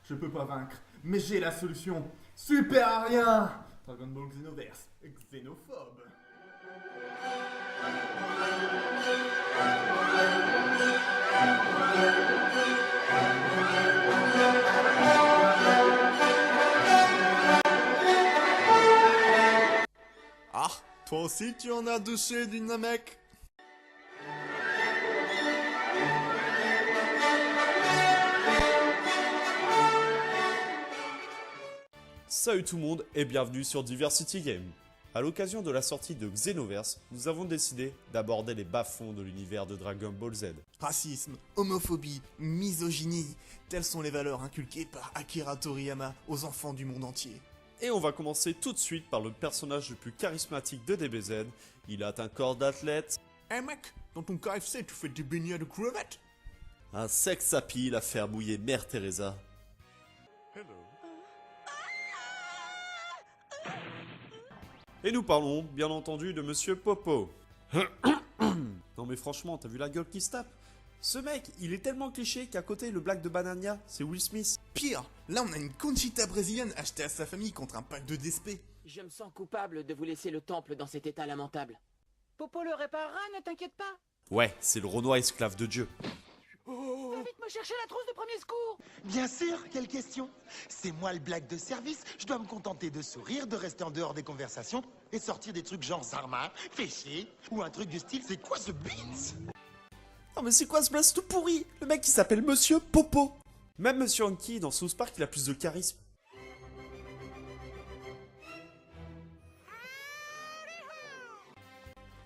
Je peux pas vaincre, mais j'ai la solution. Super Arien Dragon Ball Xenoverse, xénophobe. Ah, toi aussi tu en as douché du Namek? Salut tout le monde et bienvenue sur Diversity Game. A l'occasion de la sortie de Xenoverse, nous avons décidé d'aborder les bas-fonds de l'univers de Dragon Ball Z. Racisme, homophobie, misogynie, telles sont les valeurs inculquées par Akira Toriyama aux enfants du monde entier. Et on va commencer tout de suite par le personnage le plus charismatique de DBZ. Il a un corps d'athlète, Eh mec, dans ton KFC tu fais des beignets de crevettes? un sex appeal à faire bouiller Mère Teresa. Et nous parlons, bien entendu, de Monsieur Popo. Non mais franchement, t'as vu la gueule qui se tape? Ce mec, il est tellement cliché qu'à côté, le black de Banania, c'est Will Smith. Pire, là on a une Conchita brésilienne achetée à sa famille contre un pack de DSP. Je me sens coupable de vous laisser le temple dans cet état lamentable. Popo le réparera, ne t'inquiète pas. Ouais, c'est le Renoir esclave de Dieu. Va vite me chercher la trousse de premier secours. Bien sûr, quelle question? C'est moi le blague de service, je dois me contenter de sourire, de rester en dehors des conversations et sortir des trucs genre Zarma, Fessé, ou un truc du style c'est quoi ce beans? Non mais c'est quoi ce blast tout pourri? Le mec qui s'appelle Monsieur Popo. Même Monsieur Hanky dans South Park, il a plus de charisme.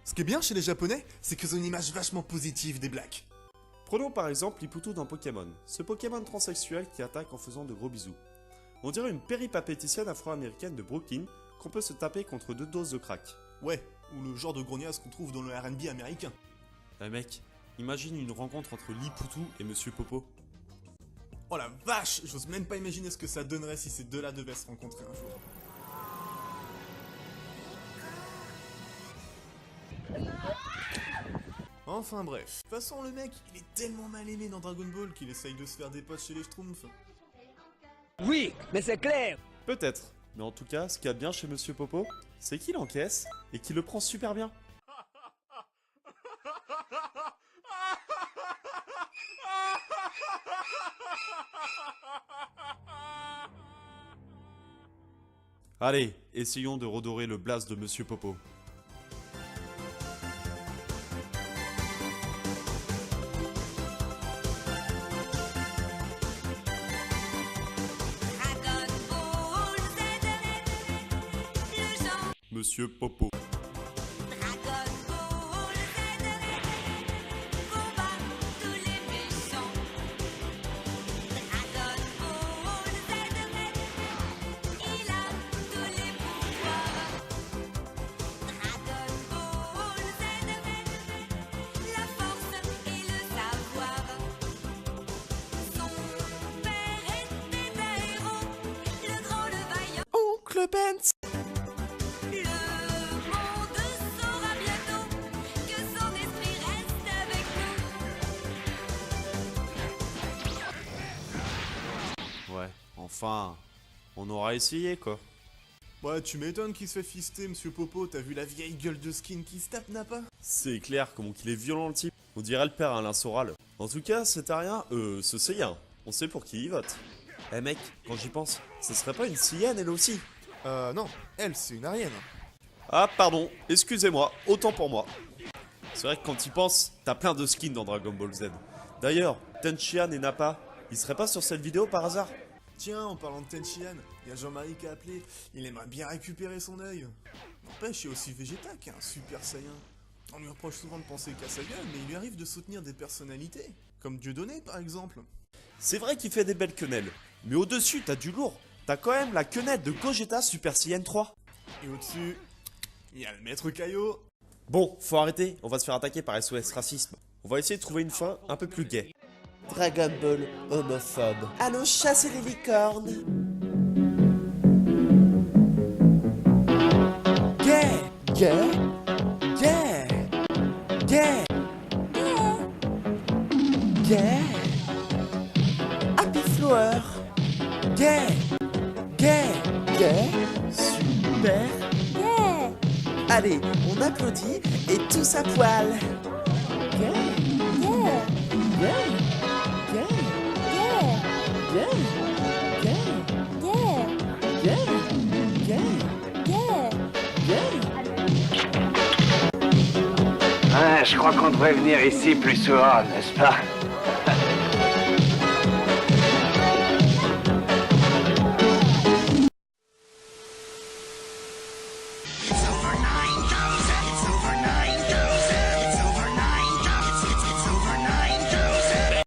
Ce qui est bien chez les japonais, c'est qu'ils ont une image vachement positive des blacks. Prenons par exemple Liputu dans Pokémon, ce Pokémon transsexuel qui attaque en faisant de gros bisous. On dirait une péripatéticienne afro-américaine de Brooklyn qu'on peut se taper contre 2 doses de crack. Ouais, ou le genre de grognasse qu'on trouve dans le R&B américain. Eh mec, imagine une rencontre entre Liputu et Monsieur Popo. Oh la vache, j'ose même pas imaginer ce que ça donnerait si ces deux-là devaient se rencontrer un jour. Enfin bref, de toute façon le mec, il est tellement mal aimé dans Dragon Ball qu'il essaye de se faire des potes chez les Schtroumpfs. Oui, mais c'est clair. Peut-être, mais en tout cas, ce qu'il y a de bien chez Monsieur Popo, c'est qu'il encaisse et qu'il le prend super bien. Allez, essayons de redorer le blast de Monsieur Popo. Monsieur Popo. Dragon Ball Z combat tous les méchants. Dragon Ball Z il a tous les pouvoirs. Dragon Ball Z la force et le savoir. Son père était un héros, le grand, le vaillant. Oncle Benz. Le monde saura bientôt que son esprit reste avec nous. Ouais, enfin, on aura essayé quoi. Ouais, tu m'étonnes qu'il se fait fister, Monsieur Popo, t'as vu la vieille gueule de skin qui se tape, n'a pas? C'est clair comment qu'il est violent le type. On dirait le père Alain Soral. En tout cas, c'est Arien, ce Saiyan. On sait pour qui il vote. Eh mec, quand j'y pense, ce serait pas une Saiyenne elle aussi? Non, elle, c'est une Arienne. Ah pardon, excusez-moi, autant pour moi. C'est vrai que quand tu y penses, t'as plein de skins dans Dragon Ball Z. D'ailleurs, Tenshinhan et Nappa, ils seraient pas sur cette vidéo par hasard? Tiens, en parlant de Tenshinhan, il y a Jean-Marie qui a appelé, il aimerait bien récupérer son œil. N'empêche, il y a aussi Vegeta qui est un super Saiyan. On lui reproche souvent de penser qu'à sa gueule, mais il lui arrive de soutenir des personnalités, comme Dieudonné par exemple. C'est vrai qu'il fait des belles quenelles, mais au-dessus t'as du lourd. T'as quand même la quenelle de Gogeta Super Saiyan 3. Et au-dessus, il y a le maître Kaio. Bon, faut arrêter, on va se faire attaquer par SOS Racisme. On va essayer de trouver une fin un peu plus gaie. Dragon Ball homophobe. Allons chasser les licornes. Gay. Gay. Gay. Gay. Gay. Happy Flower. Gay. Super. Allez, on applaudit et tous à poil. Je crois qu'on devrait venir ici plus souvent, n'est-ce pas?